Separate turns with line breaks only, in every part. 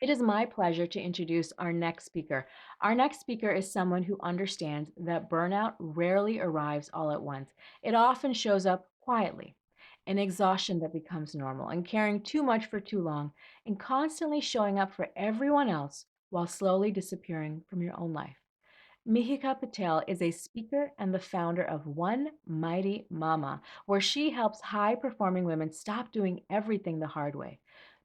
It is my pleasure to introduce our next speaker. Our next speaker is someone who understands that burnout rarely arrives all at once. It often shows up quietly, an exhaustion that becomes normal, and caring too much for too long, and constantly showing up for everyone else while slowly disappearing from your own life. Mihika Patel is a speaker and the founder of One Mighty Mama, where she helps high performing women stop doing everything the hard way.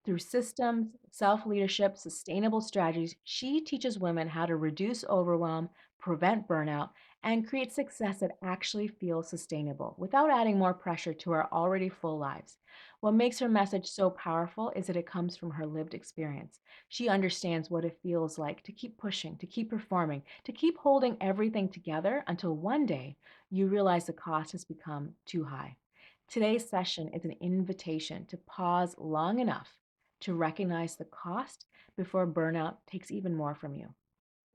Through systems, self leadership, sustainable strategies, she teaches women how to reduce overwhelm, prevent burnout, and create success that actually feels sustainable without adding more pressure to our already full lives. What makes her message so powerful is that it comes from her lived experience. She understands what it feels like to keep pushing, to keep performing, to keep holding everything together until one day you realize the cost has become too high. Today's session is an invitation to pause long enough to recognize the cost before burnout takes even more from you.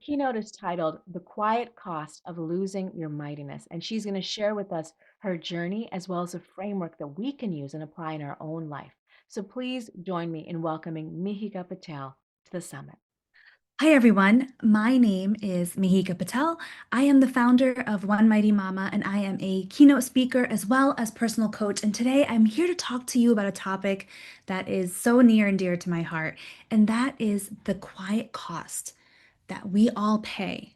Keynote is titled The Quiet Cost of Losing Your Mightiness, and she's going to share with us her journey as well as a framework that we can use and apply in our own life. So please join me in welcoming Mihika Patel to the summit.
Hi, everyone. My name is Mihika Patel. I am the founder of One Mighty Mama, and I am a keynote speaker as well as personal coach. And today I'm here to talk to you about a topic that is so near and dear to my heart, and that is the quiet cost that we all pay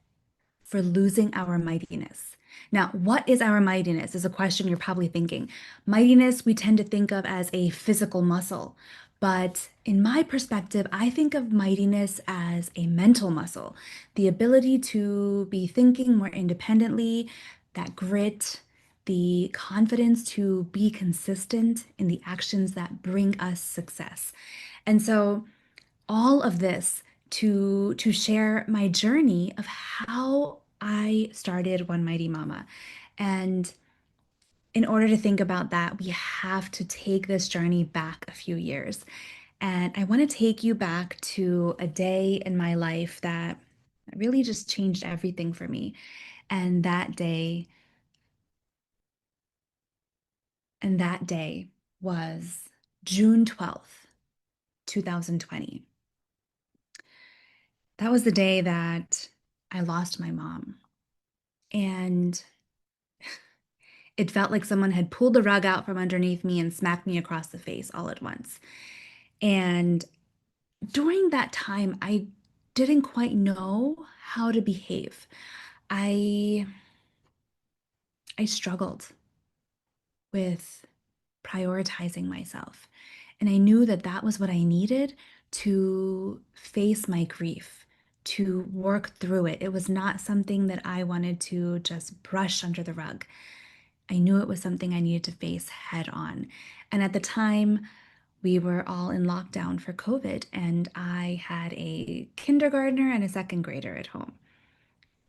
for losing our mightiness. Now, what is our mightiness is a question you're probably thinking. Mightiness we tend to think of as a physical muscle, but in my perspective, I think of mightiness as a mental muscle, the ability to be thinking more independently, that grit, the confidence to be consistent in the actions that bring us success. And so all of this to share my journey of how I started One Mighty Mama. And in order to think about that, we have to take this journey back a few years. And I want to take you back to a day in my life that really just changed everything for me. And that day was June 12th, 2020. That was the day that I lost my mom. And it felt like someone had pulled the rug out from underneath me and smacked me across the face all at once. And during that time, I didn't quite know how to behave. I I struggled with prioritizing myself. And I knew that that was what I needed to face my grief, to work through it. It was not something that I wanted to just brush under the rug. I knew it was something I needed to face head on. And at the time, we were all in lockdown for COVID, and I had a kindergartner and a second grader at home.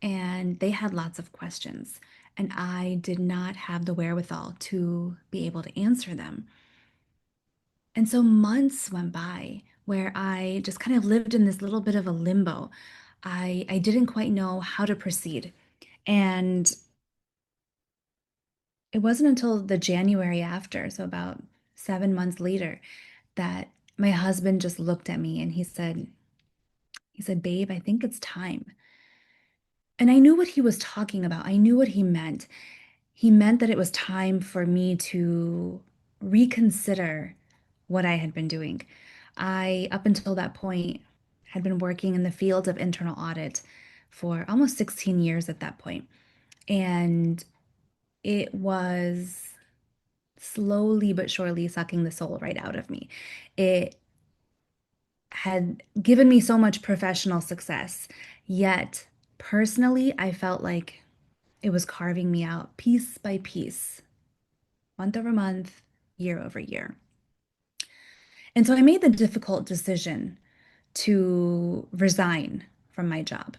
And they had lots of questions, and I did not have the wherewithal to be able to answer them. And so months went by where I just kind of lived in this little bit of a limbo. I didn't quite know how to proceed. And it wasn't until the January after, so about 7 months later, that my husband just looked at me and he said, "Babe, I think it's time." And I knew what he was talking about. I knew what he meant. He meant that it was time for me to reconsider what I had been doing. Up until that point, had been working in the field of internal audit for almost 16 years at that point. And it was slowly but surely sucking the soul right out of me. It had given me so much professional success, yet personally, I felt like it was carving me out piece by piece, month over month, year over year. And so I made the difficult decision to resign from my job.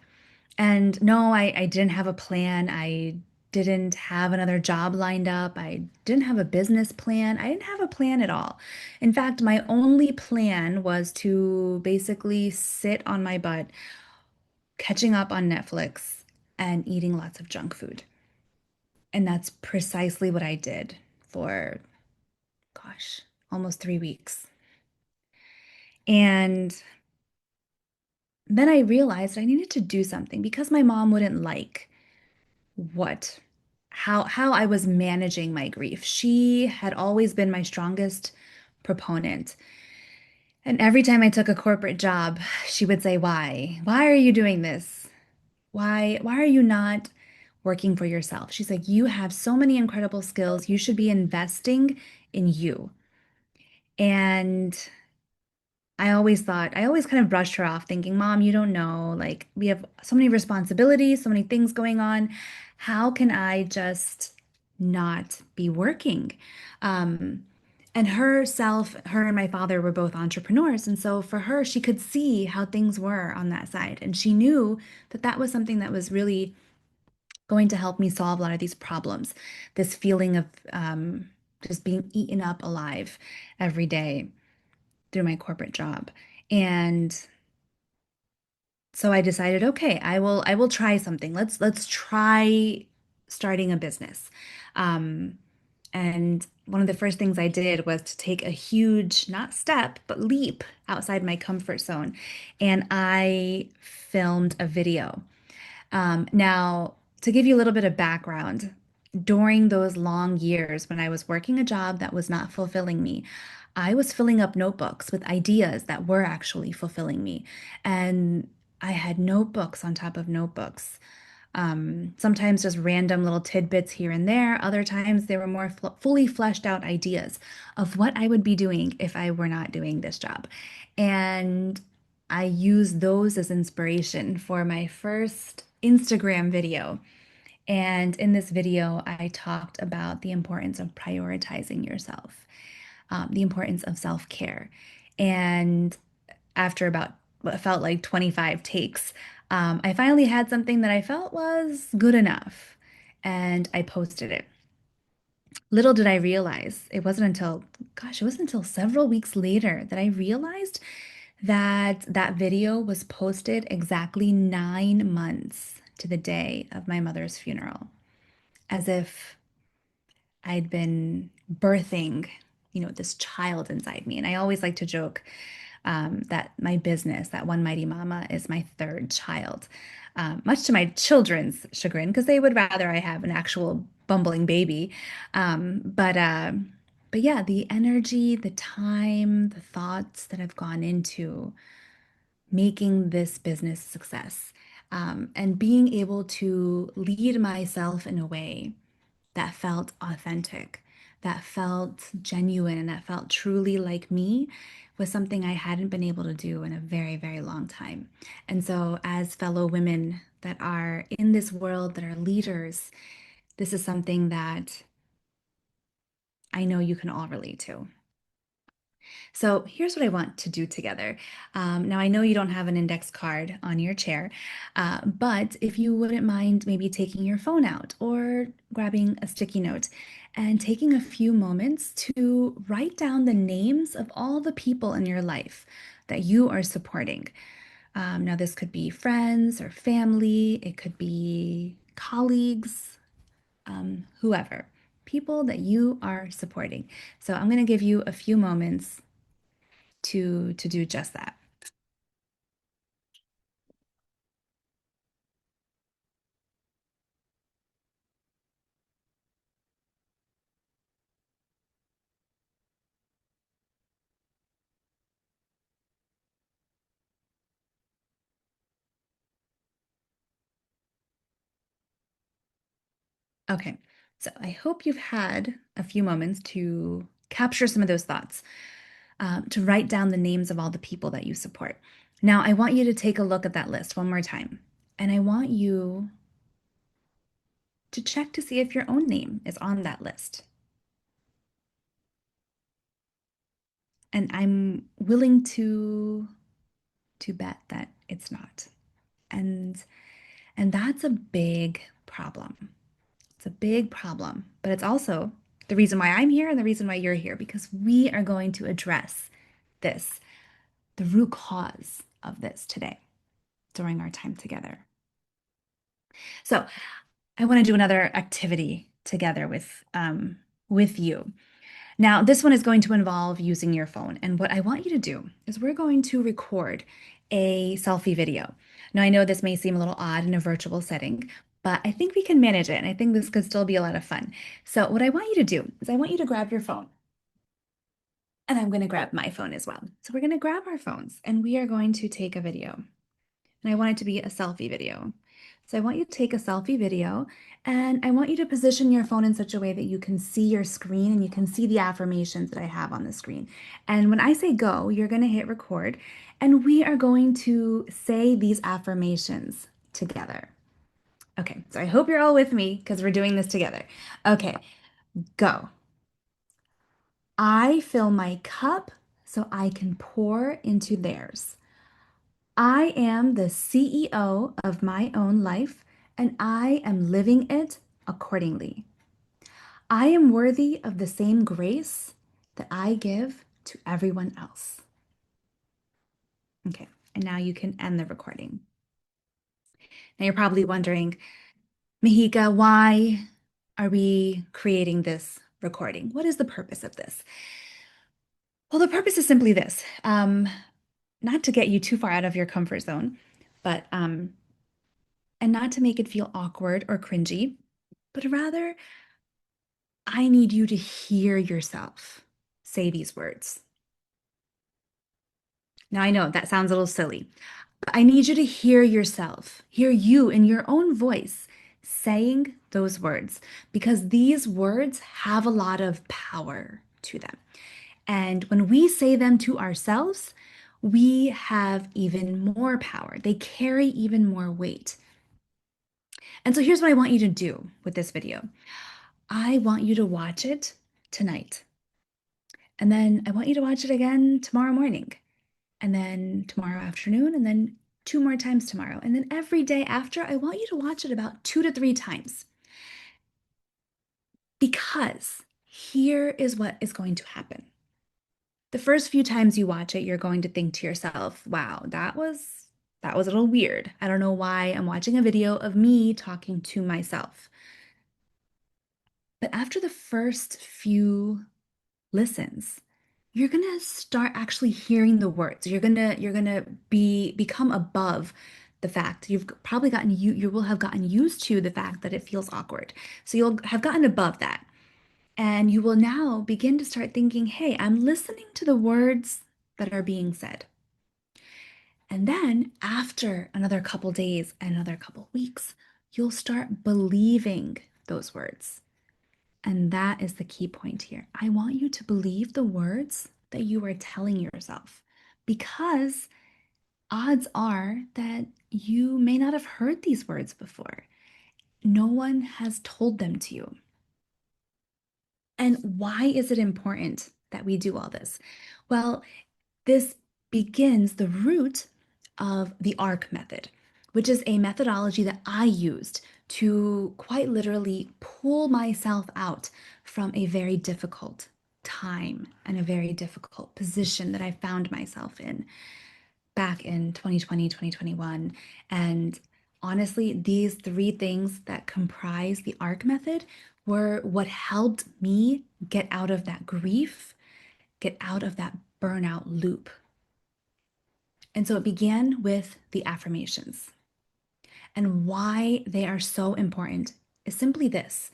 And no, I didn't have a plan. I didn't have another job lined up. I didn't have a business plan. I didn't have a plan at all. In fact, my only plan was to basically sit on my butt, catching up on Netflix and eating lots of junk food. And that's precisely what I did for, gosh, almost 3 weeks. And then I realized I needed to do something because my mom wouldn't like what how I was managing my grief. She had always been my strongest proponent. And every time I took a corporate job, she would say, "Why? Why are you doing this? Why are you not working for yourself?" She's like, "You have so many incredible skills. You should be investing in you." And I always kind of brushed her off, thinking, Mom, you don't know. Like, we have so many responsibilities, so many things going on. How can I just not be working? Um, and her and my father were both entrepreneurs. And so for her, she could see how things were on that side. And she knew that that was something that was really going to help me solve a lot of these problems. This feeling of just being eaten up alive every day through my corporate job. And so I decided, okay, I will try something. Let's try starting a business. Um, and one of the first things I did was to take a huge, not step, but leap outside my comfort zone. And I filmed a video. Now, to give you a little bit of background, during those long years when I was working a job that was not fulfilling me, I was filling up notebooks with ideas that were actually fulfilling me. And I had notebooks on top of notebooks. Sometimes just random little tidbits here and there. Other times they were more fully fleshed out ideas of what I would be doing if I were not doing this job. And I used those as inspiration for my first Instagram video. And in this video, I talked about the importance of prioritizing yourself, the importance of self-care. And after about what felt like 25 takes, I finally had something that I felt was good enough. And I posted it. Little did I realize, it wasn't until several weeks later that I realized that that video was posted exactly 9 months to the day of my mother's funeral, as if I'd been birthing, this child inside me. And I always like to joke that my business, that One Mighty Mama, is my third child, much to my children's chagrin, because they would rather I have an actual bumbling baby. But yeah, the energy, the time, the thoughts that have gone into making this business a success, and being able to lead myself in a way that felt authentic, that felt genuine, and that felt truly like me was something I hadn't been able to do in a very, very long time. And so, as fellow women that are in this world, that are leaders, this is something that I know you can all relate to. So here's what I want to do together. Now, I know you don't have an index card on your chair, but if you wouldn't mind maybe taking your phone out or grabbing a sticky note and taking a few moments to write down the names of all the people in your life that you are supporting. Now, this could be friends or family, it could be colleagues, whoever, people that you are supporting. So I'm going to give you a few moments to do just that. Okay, so I hope you've had a few moments to capture some of those thoughts, to write down the names of all the people that you support. Now, I want you to take a look at that list one more time, and I want you to check to see if your own name is on that list. And I'm willing to bet that it's not. And and that's a big problem. It's a big problem, but it's also the reason why I'm here and the reason why you're here, because we are going to address this, the root cause of this today during our time together. So I want to do another activity together with you. Now, this one is going to involve using your phone. And what I want you to do is we're going to record a selfie video. Now, I know this may seem a little odd in a virtual setting, but I think we can manage it, and I think this could still be a lot of fun. So, what I want you to do is I want you to grab your phone, and I'm going to grab my phone as well. So, we're going to grab our phones, and we are going to take a video. And I want it to be a selfie video. So I want you to take a selfie video and I want you to position your phone in such a way that you can see your screen and you can see the affirmations that I have on the screen. And when I say go, you're going to hit record and we are going to say these affirmations together. Okay, so I hope you're all with me because we're doing this together. Okay, go. I fill my cup so I can pour into theirs. I am the CEO of my own life, and I am living it accordingly. I am worthy of the same grace that I give to everyone else. Okay, and now you can end the recording. Now you're probably wondering, Mihika, why are we creating this recording? What is the purpose of this? Well, the purpose is simply this, not to get you too far out of your comfort zone, but and not to make it feel awkward or cringy, but rather, I need you to hear yourself say these words. Now, I know that sounds a little silly, but I need you to hear yourself, hear you in your own voice saying those words, because these words have a lot of power to them. And when we say them to ourselves, we have even more power. They carry even more weight. And so here's what I want you to do with this video. I want you to watch it tonight. And then I want you to watch it again tomorrow morning, and then tomorrow afternoon, and then two more times tomorrow. And then every day after, I want you to watch it about 2 to 3 times. Because here is what is going to happen. The first few times you watch it, you're going to think to yourself, wow, that was a little weird. I don't know why I'm watching a video of me talking to myself. But after the first few listens, you're gonna start actually hearing the words. You're gonna become above the fact you've probably gotten you will have gotten used to the fact that it feels awkward. So you'll have gotten above that. And you will now begin to start thinking, hey, I'm listening to the words that are being said. And then after another couple days, another couple weeks, you'll start believing those words. And that is the key point here. I want you to believe the words that you are telling yourself because odds are that you may not have heard these words before. No one has told them to you. And why is it important that we do all this? Well, this begins the root of the ARC method, which is a methodology that I used to quite literally pull myself out from a very difficult time and a very difficult position that I found myself in back in 2020, 2021. And honestly, these three things that comprise the ARC method were what helped me get out of that grief, get out of that burnout loop. And so it began with the affirmations. And why they are so important is simply this,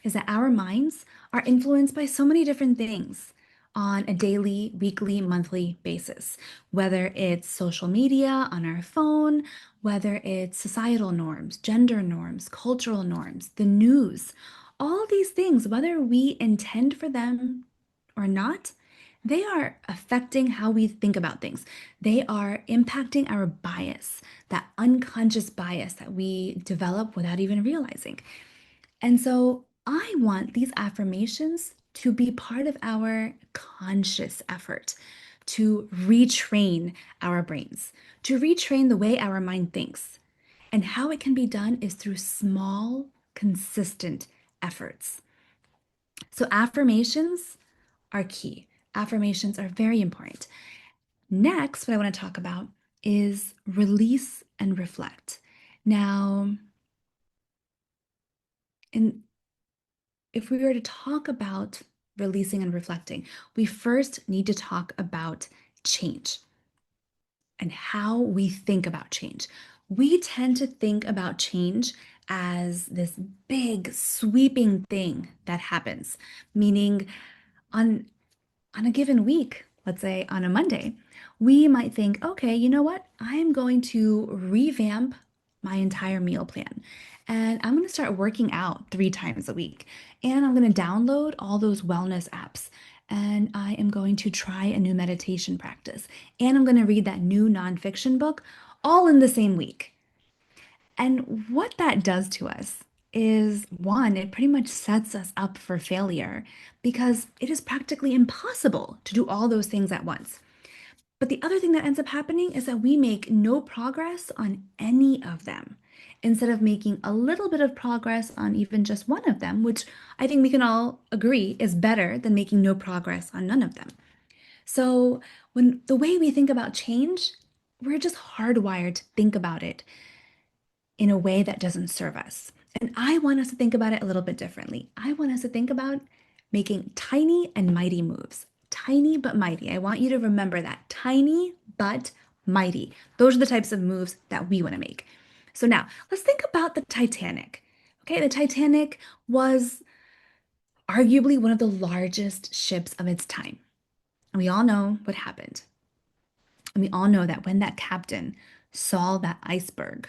is that our minds are influenced by so many different things on a daily, weekly, monthly basis, whether it's social media on our phone, whether it's societal norms, gender norms, cultural norms, the news, all these things, whether we intend for them or not, they are affecting how we think about things. They are impacting our bias, that unconscious bias that we develop without even realizing. And so I want these affirmations to be part of our conscious effort to retrain our brains, to retrain the way our mind thinks. And how it can be done is through small, consistent efforts. So affirmations are key. Affirmations are very important. Next, what I want to talk about is release and reflect. Now, in if we were to talk about releasing and reflecting, we first need to talk about change. and how we think about change. We tend to think about change as this big sweeping thing that happens, meaning on on a given week, let's say on a Monday, we might think, okay, you know what? I'm going to revamp my entire meal plan. And I'm going to start working out 3 times a week. And I'm going to download all those wellness apps. And I am going to try a new meditation practice. And I'm going to read that new nonfiction book all in the same week. And what that does to us is one, it pretty much sets us up for failure because it is practically impossible to do all those things at once. But the other thing that ends up happening is that we make no progress on any of them instead of making a little bit of progress on even just one of them, which I think we can all agree is better than making no progress on none of them. So, when the way we think about change, we're just hardwired to think about it in a way that doesn't serve us. And I want us to think about it a little bit differently. I want us to think about making tiny and mighty moves. Tiny but mighty. I want you to remember that. Tiny but mighty. Those are the types of moves that we want to make. So now let's think about the Titanic. Okay, the Titanic was arguably one of the largest ships of its time. And we all know what happened. And we all know that when that captain saw that iceberg,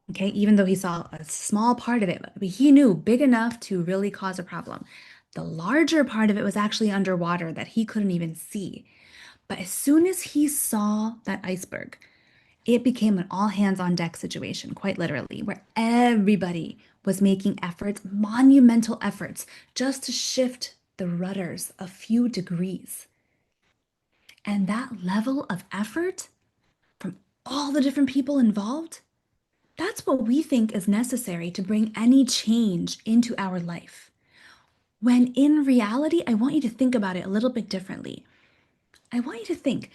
okay, even though he saw a small part of it, but he knew big enough to really cause a problem. The larger part of it was actually underwater that he couldn't even see. But as soon as he saw that iceberg, it became an all hands on deck situation, quite literally, where everybody was making efforts, monumental efforts, just to shift the rudders a few degrees. And that level of effort from all the different people involved, that's what we think is necessary to bring any change into our life. When in reality, I want you to think about it a little bit differently. I want you to think,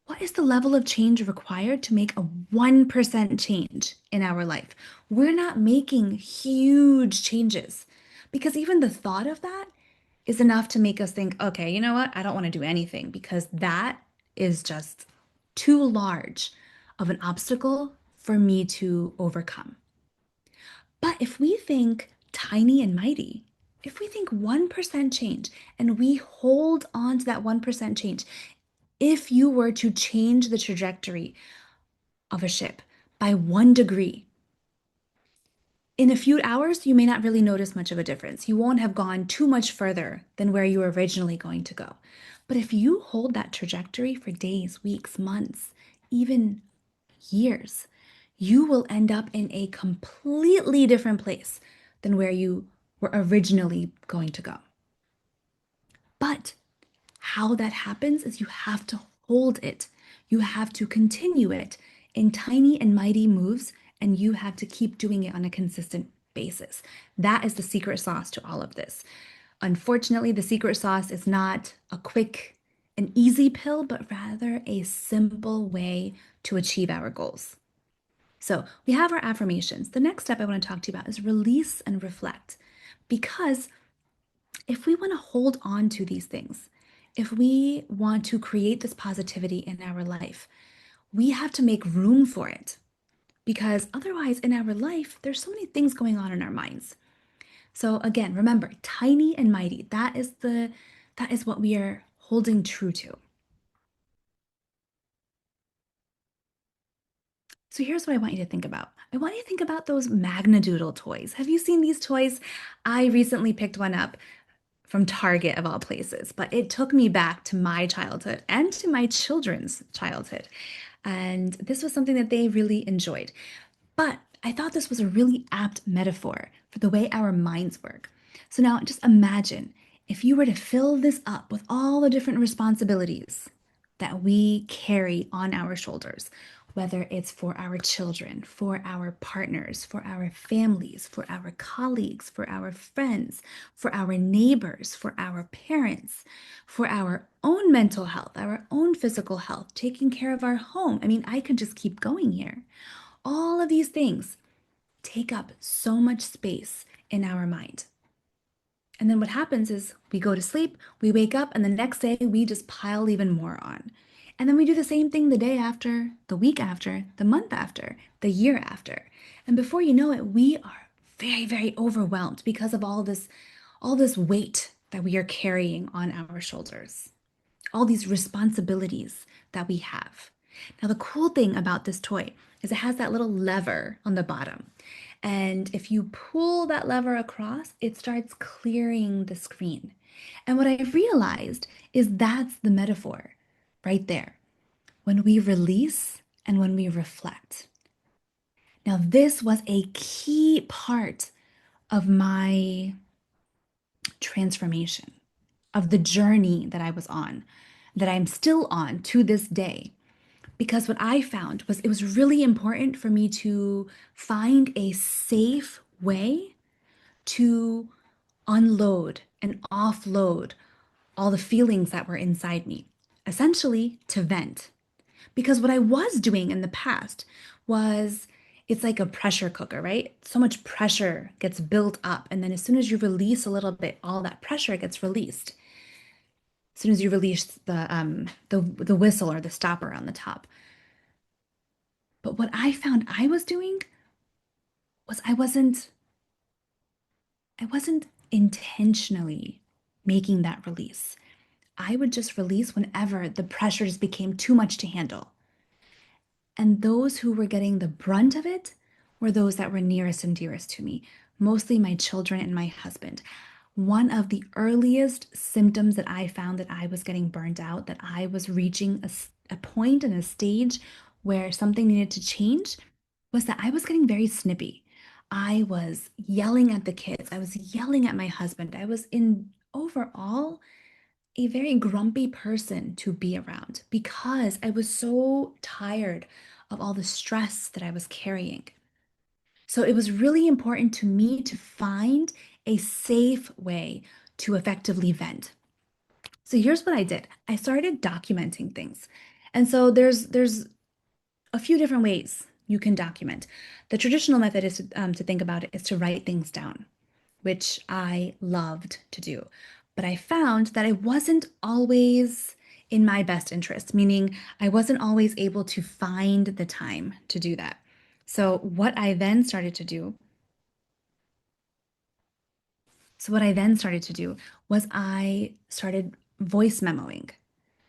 what is the level of change required to make a 1% change in our life? We're not making huge changes because even the thought of that is enough to make us think, okay, you know what? I don't want to do anything because that is just too large of an obstacle for me to overcome. But if we think tiny and mighty, if we think 1% change and we hold on to that 1% change, if you were to change the trajectory of a ship by 1 degree, in a few hours, you may not really notice much of a difference. You won't have gone too much further than where you were originally going to go. But if you hold that trajectory for days, weeks, months, even years, you will end up in a completely different place than where you were originally going to go. But how that happens is you have to hold it. You have to continue it in tiny and mighty moves, and you have to keep doing it on a consistent basis. That is the secret sauce to all of this. Unfortunately, the secret sauce is not a quick and easy pill, but rather a simple way to achieve our goals. So we have our affirmations. The next step I want to talk to you about is release and reflect. Because if we want to hold on to these things, if we want to create this positivity in our life, we have to make room for it. Because otherwise, in our life, there's so many things going on in our minds. So again, remember, tiny and mighty. That is what we are holding true to. So here's what I want you to think about. I want you to think about those Magnadoodle toys. Have you seen these toys? I recently picked one up from Target of all places, but it took me back to my childhood and to my children's childhood. And this was something that they really enjoyed. But I thought this was a really apt metaphor for the way our minds work. So now just imagine if you were to fill this up with all the different responsibilities that we carry on our shoulders, whether it's for our children, for our partners, for our families, for our colleagues, for our friends, for our neighbors, for our parents, for our own mental health, our own physical health, taking care of our home. I mean, I could just keep going here. All of these things take up so much space in our mind. And then what happens is we go to sleep, we wake up, and the next day we just pile even more on. And then we do the same thing the day after, the week after, the month after, the year after. And before you know it, we are very, very overwhelmed because of all this weight that we are carrying on our shoulders, all these responsibilities that we have. Now, the cool thing about this toy is it has that little lever on the bottom. And if you pull that lever across, it starts clearing the screen. And what I realized is that's the metaphor right there. When we release and when we reflect. Now, this was a key part of my transformation, of the journey that I was on, that I'm still on to this day. Because what I found was it was really important for me to find a safe way to unload and offload all the feelings that were inside me, essentially to vent. Because what I was doing in the past was it's like a pressure cooker, right? So much pressure gets built up. And then as soon as you release a little bit, all that pressure gets released. As soon as you release the whistle or the stopper on the top. But what I found I was doing was I wasn't intentionally making that release. I would just release whenever the pressure just became too much to handle. And those who were getting the brunt of it were those that were nearest and dearest to me, mostly my children and my husband. One of the earliest symptoms that I found that I was getting burnt out, that I was reaching a point and a stage where something needed to change, was that I was getting very snippy. I was yelling at the kids. I was yelling at my husband. I was in overall a very grumpy person to be around because I was so tired of all the stress that I was carrying. So it was really important to me to find a safe way to effectively vent. So here's what I did. I started documenting things. And so there's a few different ways you can document. The traditional method is to think about it is to write things down, which I loved to do. But I found that it wasn't always in my best interest, meaning I wasn't always able to find the time to do that. So what I then started to do was I started voice memoing.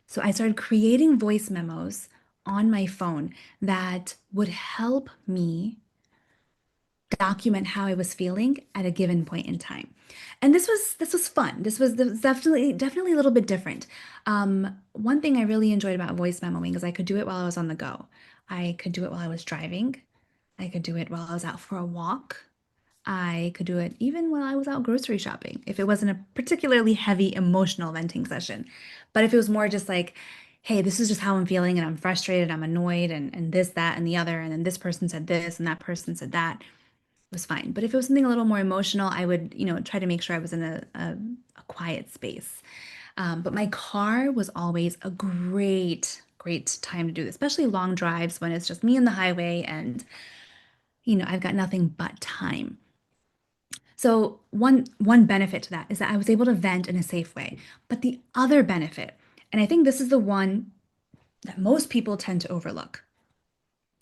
So I started creating voice memos on my phone that would help me document how I was feeling at a given point in time. And this was fun. This was definitely a little bit different. One thing I really enjoyed about voice memoing is I could do it while I was on the go. I could do it while I was driving. I could do it while I was out for a walk. I could do it even while I was out grocery shopping, if it wasn't a particularly heavy emotional venting session. But if it was more just like, hey, this is just how I'm feeling and I'm frustrated, I'm annoyed, and this, that, and the other, and then this person said this and that person said that, was fine. But if it was something a little more emotional, I would, try to make sure I was in a quiet space. But my car was always a great, great time to do this, especially long drives when it's just me and the highway and, I've got nothing but time. So one benefit to that is that I was able to vent in a safe way. But the other benefit, and I think this is the one that most people tend to overlook,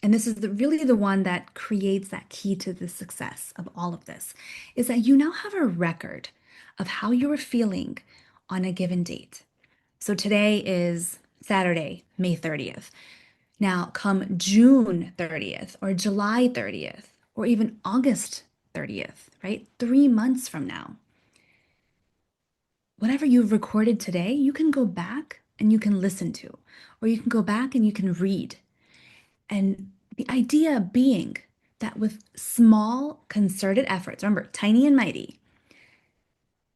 and this is really the one that creates that key to the success of all of this, is that you now have a record of how you were feeling on a given date. So today is Saturday, May 30th. Now, come June 30th or July 30th or even August 30th, right? 3 months from now, whatever you've recorded today, you can go back and you can listen to, or you can go back and you can read. And the idea being that with small concerted efforts, remember, tiny and mighty,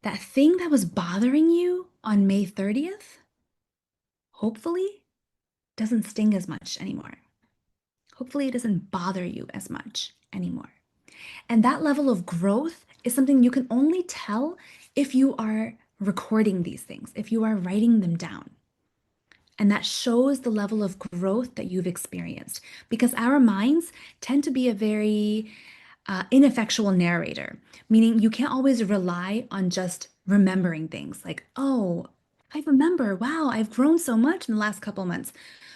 that thing that was bothering you on May 30th, hopefully doesn't sting as much anymore. Hopefully it doesn't bother you as much anymore. And that level of growth is something you can only tell if you are recording these things, if you are writing them down. And that shows the level of growth that you've experienced because our minds tend to be a very ineffectual narrator, meaning you can't always rely on just remembering things like, oh, I remember, wow, I've grown so much in the last couple months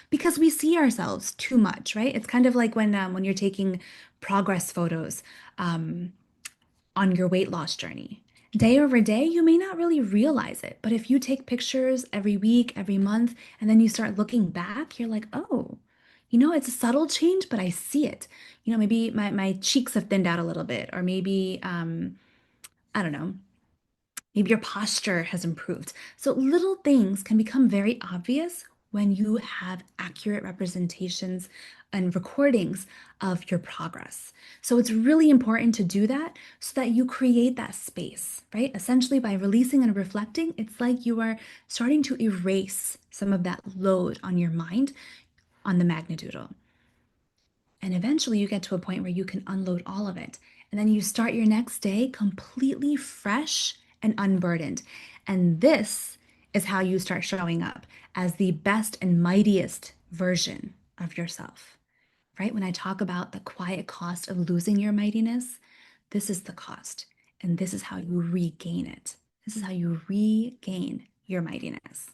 because we see ourselves too much, right? It's kind of like when you're taking progress photos um, on your weight loss journey. Day over day, you may not really realize it, but if you take pictures every week, every month, and then you start looking back, you're like, oh, it's a subtle change, but I see it. Maybe my cheeks have thinned out a little bit, or maybe, I don't know, maybe your posture has improved. So little things can become very obvious when you have accurate representations and recordings of your progress. So it's really important to do that so that you create that space, right? Essentially, by releasing and reflecting, it's like you are starting to erase some of that load on your mind on the magnitude. And eventually you get to a point where you can unload all of it. And then you start your next day completely fresh and unburdened. And this is how you start showing up as the best and mightiest version of yourself, right? When I talk about the quiet cost of losing your mightiness, this is the cost. And this is how you regain it. This is how you regain your mightiness.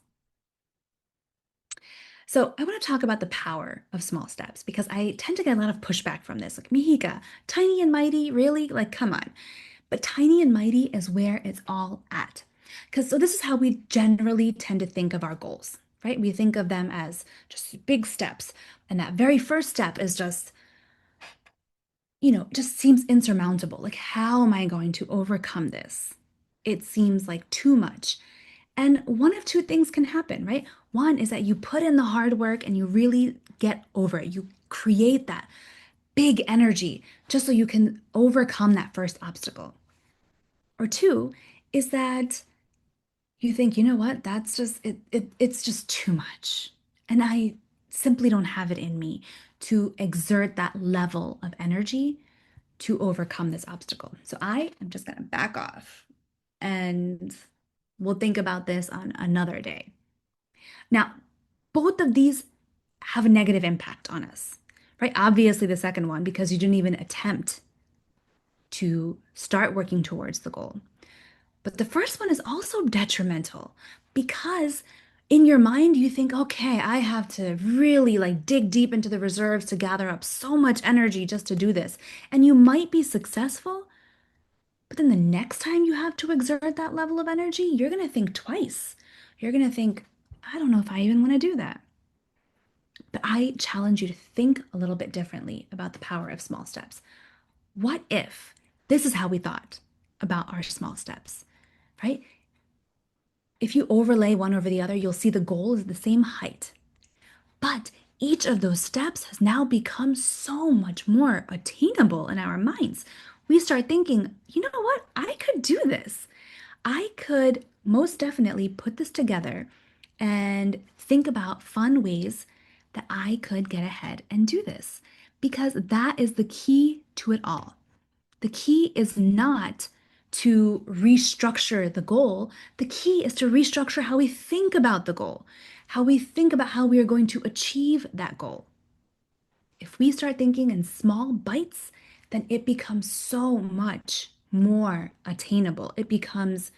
So, I want to talk about the power of small steps because I tend to get a lot of pushback from this. Like, Mihika, tiny and mighty, really? Like, come on. But tiny and mighty is where it's all at. So this is how we generally tend to think of our goals, right? We think of them as just big steps. And that very first step is just, just seems insurmountable. Like, how am I going to overcome this? It seems like too much. And one of two things can happen, right? One is that you put in the hard work and you really get over it. You create that big energy just so you can overcome that first obstacle. Or two is that you think, you know what, that's just it's just too much. And I simply don't have it in me to exert that level of energy to overcome this obstacle. So I am just gonna back off and we'll think about this on another day. Now, both of these have a negative impact on us, right? Obviously, the second one, because you didn't even attempt to start working towards the goal. But the first one is also detrimental because in your mind, you think, okay, I have to really like dig deep into the reserves to gather up so much energy just to do this. And you might be successful, but then the next time you have to exert that level of energy, you're going to think twice. You're going to think, I don't know if I even want to do that. But I challenge you to think a little bit differently about the power of small steps. What if this is how we thought about our small steps, right? If you overlay one over the other, you'll see the goal is the same height. But each of those steps has now become so much more attainable in our minds. We start thinking, you know what? I could do this. I could most definitely put this together and think about fun ways that I could get ahead and do this because that is the key to it all. The key is not to restructure the goal. The key is to restructure how we think about the goal, how we think about how we are going to achieve that goal. If we start thinking in small bites, then it becomes so much more attainable. It becomes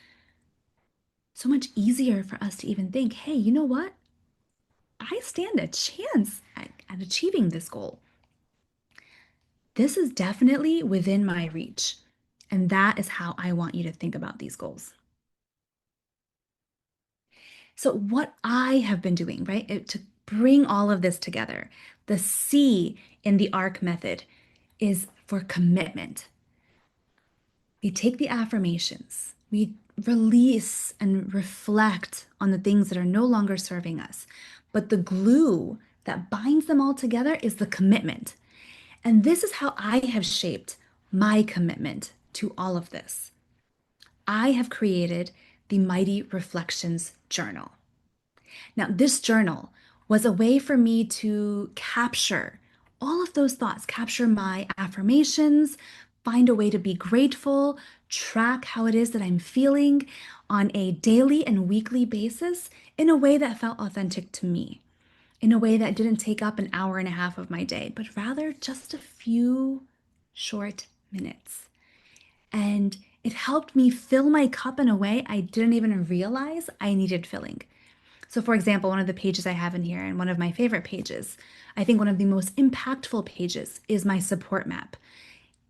so much easier for us to even think, hey, you know what? I stand a chance at achieving this goal. This is definitely within my reach. And that is how I want you to think about these goals. So, what I have been doing, right, to bring all of this together, the C in the ARC method is for commitment. We take the affirmations, we release and reflect on the things that are no longer serving us. But the glue that binds them all together is the commitment. And this is how I have shaped my commitment to all of this. I have created the Mighty Reflections Journal. Now, this journal was a way for me to capture all of those thoughts, capture my affirmations, find a way to be grateful, track how it is that I'm feeling on a daily and weekly basis in a way that felt authentic to me, in a way that didn't take up an hour and a half of my day, but rather just a few short minutes. And it helped me fill my cup in a way I didn't even realize I needed filling. So, for example, one of the pages I have in here, and one of my favorite pages, I think one of the most impactful pages is my support map.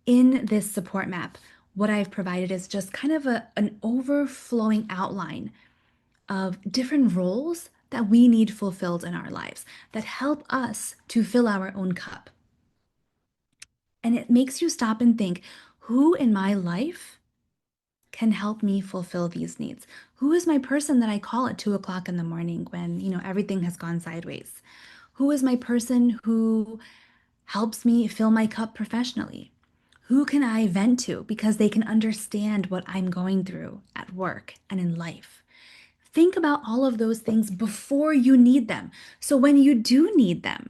In this support map, what I've provided is just kind of an overflowing outline of different roles that we need fulfilled in our lives that help us to fill our own cup. And it makes you stop and think, who in my life can help me fulfill these needs? Who is my person that I call at 2 o'clock in the morning when, everything has gone sideways? Who is my person who helps me fill my cup professionally? Who can I vent to because they can understand what I'm going through at work and in life? Think about all of those things before you need them. So when you do need them,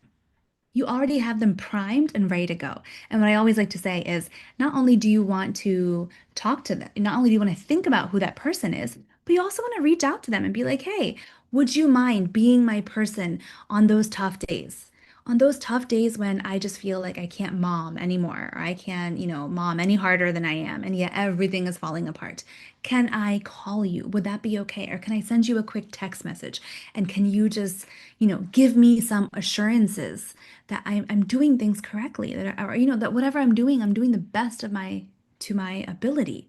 you already have them primed and ready to go. And what I always like to say is not only do you want to talk to them, not only do you want to think about who that person is, but you also want to reach out to them and be like, hey, would you mind being my person on those tough days? On those tough days when I just feel like I can't mom anymore, or I can't, mom any harder than I am, and yet everything is falling apart. Can I call you? Would that be okay? Or can I send you a quick text message? And can you just, give me some assurances that I'm doing things correctly, that that whatever I'm doing the best of my to my ability.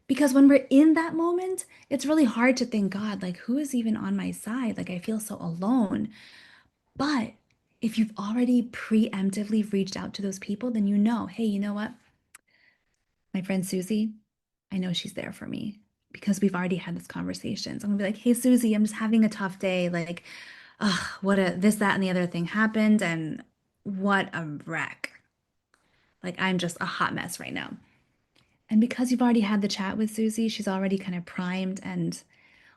Because when we're in that moment, it's really hard to think, God, like who is even on my side? Like I feel so alone. But if you've already preemptively reached out to those people, then hey, you know what? My friend Susie, I know she's there for me because we've already had this conversation. So I'm gonna be like, hey, Susie, I'm just having a tough day. Like, ugh, what a this, that, and the other thing happened, and what a wreck. Like, I'm just a hot mess right now. And because you've already had the chat with Susie, she's already kind of primed and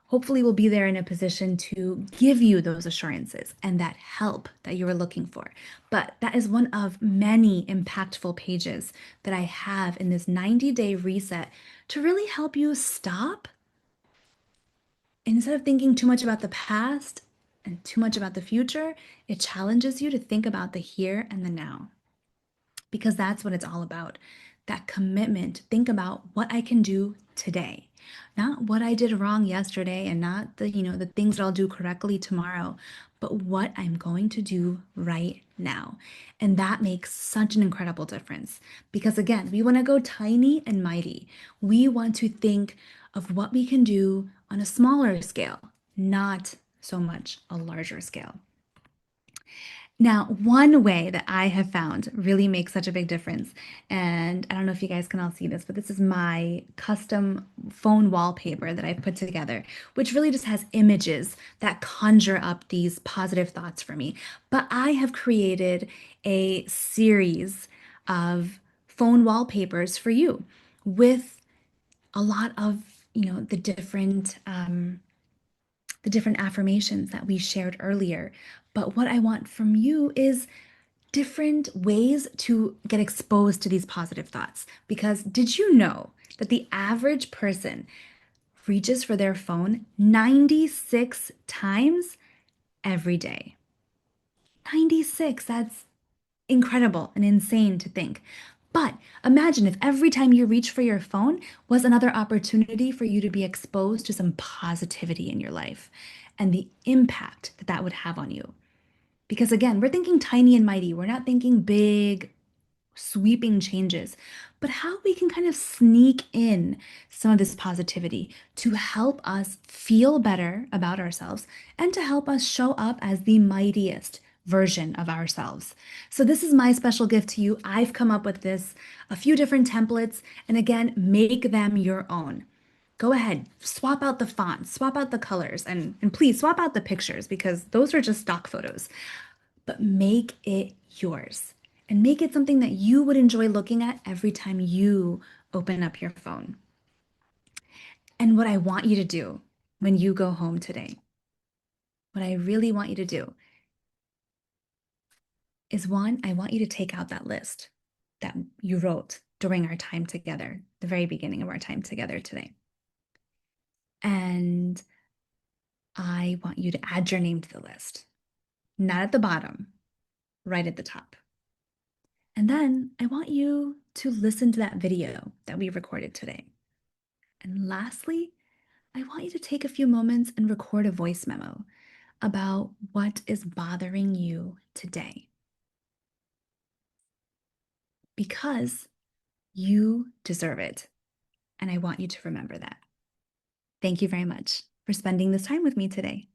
hopefully will be there in a position to give you those assurances and that help that you were looking for. But that is one of many impactful pages that I have in this 90-day reset to really help you stop. Instead of thinking too much about the past and too much about the future, it challenges you to think about the here and the now, because that's what it's all about. That commitment. Think about what I can do today, not what I did wrong yesterday and not the things that I'll do correctly tomorrow, but what I'm going to do right now. And that makes such an incredible difference because again, we want to go tiny and mighty. We want to think of what we can do on a smaller scale, not so much a larger scale. Now, one way that I have found really makes such a big difference, and I don't know if you guys can all see this, but this is my custom phone wallpaper that I've put together, which really just has images that conjure up these positive thoughts for me. But I have created a series of phone wallpapers for you with a lot of, the different affirmations that we shared earlier. But what I want from you is different ways to get exposed to these positive thoughts. Because did you know that the average person reaches for their phone 96 times every day? 96, that's incredible and insane to think. But imagine if every time you reach for your phone was another opportunity for you to be exposed to some positivity in your life and the impact that that would have on you. Because again, we're thinking tiny and mighty. We're not thinking big, sweeping changes, but how we can kind of sneak in some of this positivity to help us feel better about ourselves and to help us show up as the mightiest version of ourselves. So this is my special gift to you. I've come up with a few different templates, and again, make them your own. Go ahead, swap out the fonts, swap out the colors, and please swap out the pictures because those are just stock photos, but make it yours and make it something that you would enjoy looking at every time you open up your phone. And what I want you to do when you go home today, what I really want you to do is one, I want you to take out that list that you wrote during our time together, the very beginning of our time together today. And I want you to add your name to the list, not at the bottom, right at the top. And then I want you to listen to that video that we recorded today. And lastly, I want you to take a few moments and record a voice memo about what is bothering you today because you deserve it. And I want you to remember that. Thank you very much for spending this time with me today.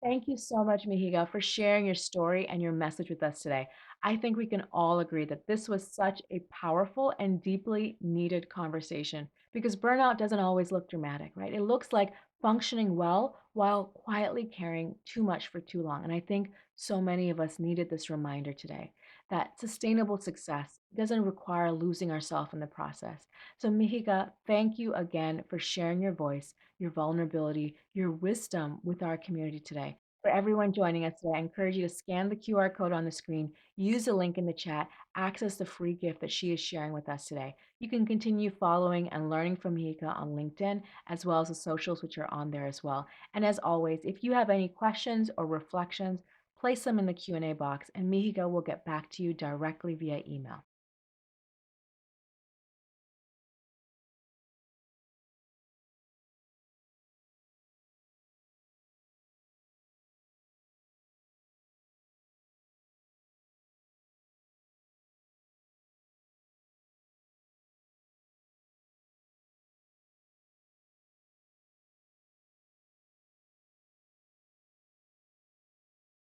Thank you so much, Mihika, for sharing your story and your message with us today. I think we can all agree that this was such a powerful and deeply needed conversation because burnout doesn't always look dramatic, right? It looks like functioning well while quietly caring too much for too long. And I think so many of us needed this reminder today that sustainable success doesn't require losing ourselves in the process. So, Mihika, thank you again for sharing your voice, your vulnerability, your wisdom with our community today. For everyone joining us today, I encourage you to scan the QR code on the screen, use the link in the chat, access the free gift that she is sharing with us today. You can continue following and learning from Mihika on LinkedIn, as well as the socials, which are on there as well. And as always, if you have any questions or reflections, place them in the Q&A box, and Mihika will get back to you directly via email.